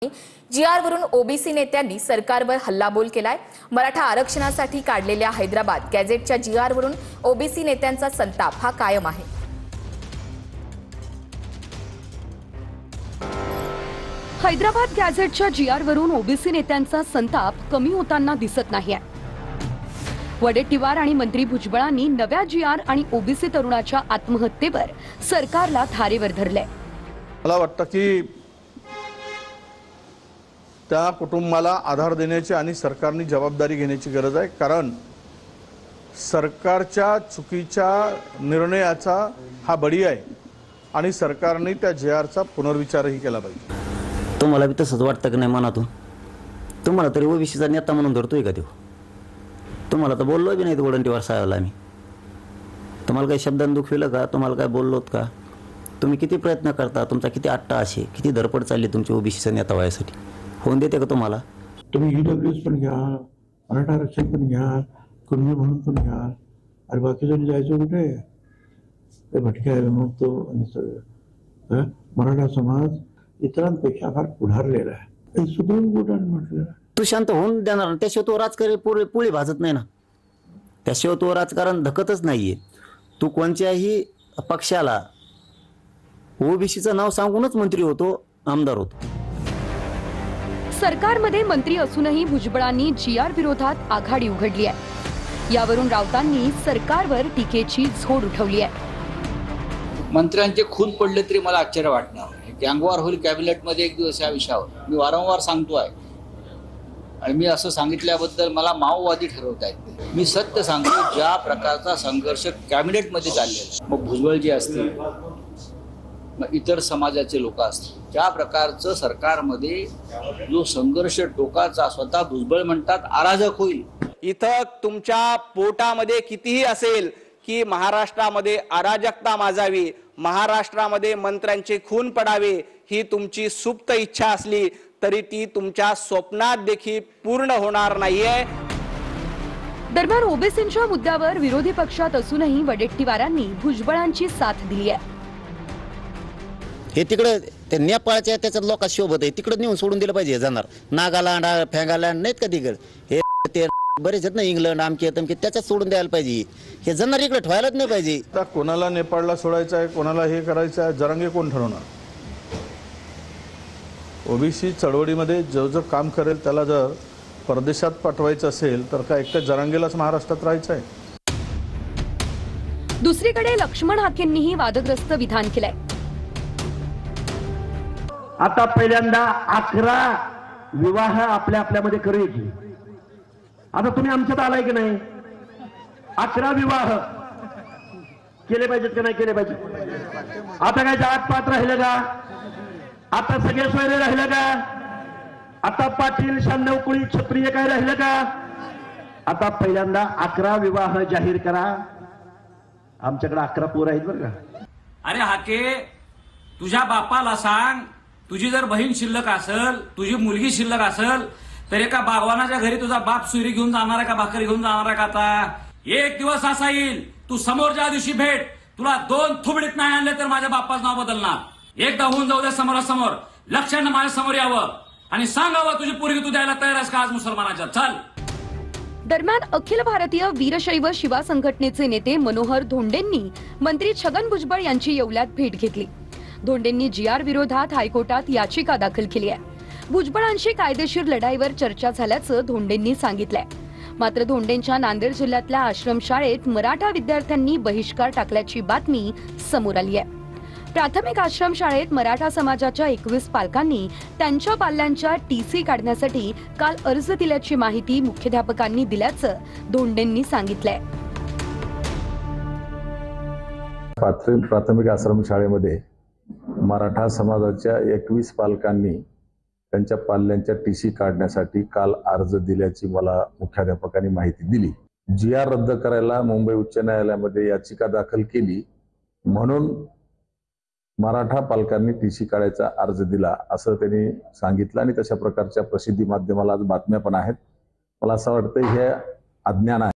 G.R.. वरून OBC नेत्यांनी सरकारवर हल्लाबोल केलाय। मराठा आरक्षणासाठी काढलेल्या हैदराबाद गॅझेटच्या जी.आर. वरून ओबीसी नेत्यांचा संताप हा कायम आहे। हैदराबाद गॅझेटच्या जी.आर. वरून ओबीसी नेत्यांचा संताप कमी होताना दिसत नाहीये। वडेट्टीवार आणि मंत्री भुजबळांनी नव्या जी.आर. आणि ओबीसी तरुणाच्या आत्महत्येवर सरकारला धारेवर धरले। मला वाटतं की त्या कुटुंबाला आधार देण्याची आणि सरकारने जबाबदारी घेण्याची गरज आहे, कारण सरकारच्या चुकीच्या निर्णयाचा हा बळी आहे आणि सरकारने त्या जी.आर.चा पुनर्विचारही केला पाहिजे। तुम्हाला बी तसंच वाटतं की नाही मनातून? तुम्हाला तरी ओबीसीचा नेता म्हणून धरतोय का तो? तुम्हाला तर बोललो बी नाही वडेट्टीवार साहेबाला आम्ही। तुम्हाला काही शब्दांत दुखविलं का? तुम्हाला काय बोललोत का? तुम्ही किती प्रयत्न करता, तुमचा किती अट्टाहास आहे, किती धडपड चालली तुमची ओबीसीचा नेता व्हायसाठी, होऊन देते का तुम्हाला? तुम्ही ईडब्ल्यूएस पण घ्या, मराठा आरक्षण पण घ्या, कुणबी म्हणून पण घ्या, आणि बाकीचं जायचं कुठे? ते भटके आहे मग तो आणि सगळं मराठा समाज इतरांपेक्षा फार पुढारलेला आहे। सुप्रीम कोर्टाने म्हटलं तू शांत होऊन देणार, त्याशिवाय तो राजकारण पोळी भाजत नाही ना, त्याशिवाय तो राजकारण धकतच नाहीये। तू कोणत्याही पक्षाला ओबीसीचं नाव सांगूनच मंत्री होतो, आमदार होतो। सरकारमध्ये मंत्री असूनही भुजबळांनी जी.आर. विरोधात आघाडी उघडली आहे। यावरून राऊतांनी सरकारवर टीकेची झोड उठवली आहे। मंत्र्यांचे खून पडले तरी मला आश्चर्य वाटणार नाही। गँगवॉर होईल कॅबिनेटमध्ये एक दिवस या विषयावर मी वारंवार सांगतो आहे, आणि मी असं सांगितल्याबद्दल मला माओवादी ठरवता येत नाही। मी सत्य सांगतो, ज्या प्रकारचा संघर्ष कॅबिनेटमध्ये चाललेला, मग भुजबळजी असतील, मग इतर समाजाचे लोक असतील, ज्या प्रकारचं सरकारमध्ये जो संघर्ष टोकाचा, स्वतः भुजबळ म्हणतात अराजक होईल। इथं तुमच्या पोटामध्ये कितीही असेल की महाराष्ट्रामध्ये अराजकता माजावी, महाराष्ट्रामध्ये मंत्र्यांचे खून पडावे, ही तुमची सुप्त इच्छा असली तरी ती तुमच्या स्वप्नात देखील पूर्ण होणार नाहीये। दरम्यान ओबीसींच्या मुद्द्यावर विरोधी पक्षात असूनही वडेट्टीवारांनी भुजबळांची साथ दिली आहे। हे तिकडे ते नेपाळच्या त्याच्यात लोक शोभत आहे, तिकडे नेऊन सोडून दिलं पाहिजे। जाणार नागालँड फेंगालँड नाहीत का तिकडे, हे ते बरेच आहेत ना, इंग्लंड आमके तमके, त्याच्यात सोडून द्यायला पाहिजे। हे जाणार इकडे ठेवायलाच नाही पाहिजे। आता कोणाला नेपाळला सोडायचं आहे, कोणाला हे करायचं आहे, जरांगे कोण ठरवणार? ओबीसी चळवळीमध्ये जो काम करेल त्याला जर परदेशात पाठवायचं असेल तर काय एकट्या जरांगेलाच महाराष्ट्रात राहायचं आहे? दुसरीकडे लक्ष्मण हाकेंनीही वादग्रस्त विधान केलंय। आता पहिल्यांदा 11 विवाह आपल्यामध्ये करूया। आता तुम्ही आमच्यात आलाय की नाही? 11 विवाह केले पाहिजेत का नाही केले पाहिजे? आता काय जात पात राहिलं का? आता सगळे सोयरे राहिलं का? आता पाटील शांडवकुळी क्षत्रिय काय राहिलं का? आता पहिल्यांदा 11 विवाह जाहीर करा। आमच्याकडे 11 पोरं आहेत बरं का। अरे हाके, तुझ्या बापाला सांग, तुझी जर बहीण शिल्लक असेल, तुझी मुलगी शिल्लक असेल, तर एका बागवानाच्या घरी तुझा बाप सुरी घेऊन जाणार आहे का, भाकरी घेऊन जाणार आहे का? आता एक दिवस असा येईल, तू समोरच्या दिवशी भेट, तुला 2 थुबडीत नाही आणले तर माझ्या बापाचं नाव बदलणार। एकदा होऊन जाऊ दे समोरासमोर, लक्षानं माझ्या समोर यावं आणि सांगावं तुझी पोरगी तू द्यायला तयार आहेस का आज मुसलमानाच्या? चल। दरम्यान अखिल भारतीय वीरशैव शिवा संघटनेचे नेते मनोहर धोंडेंनी मंत्री छगन भुजबळ यांची येवल्यात भेट घेतली। धोंडेंनी जी.आर. विरोधात हायकोर्टात याचिका दाखल केली आहे। भुजबळांशी कायदेशीर लढाईवर चर्चा झाल्याचं धोंडेंनी सांगितलंय। मात्र धोंडेंच्या नांदेड जिल्ह्यातल्या आश्रमशाळेत मराठा विद्यार्थ्यांनी बहिष्कार टाकल्याची बातमी समोर आली आहे। प्राथमिक आश्रमशाळेत मराठा समाजाच्या 21 पालकांनी त्यांच्या पाल्यांच्या टीसी काढण्यासाठी काल अर्ज दिल्याची माहिती मुख्याध्यापकांनी दिल्याचं धोंडेंनी सांगितलंय। प्राथमिक आश्रमशाळेमध्ये मराठा समाजाच्या 21 पालकांनी त्यांच्या पाल्यांच्या टीसी काढण्यासाठी काल अर्ज दिल्याची मला मुख्याध्यापकांनी माहिती दिली। जी.आर. रद्द करायला मुंबई उच्च न्यायालयामध्ये याचिका दाखल केली म्हणून मराठा पालकांनी टीसी काढायचा अर्ज दिला असं त्यांनी सांगितलं, आणि तशा प्रकारच्या प्रसिद्धी माध्यमाला आज बातम्या पण आहेत। मला असं वाटतं हे अज्ञान आहे।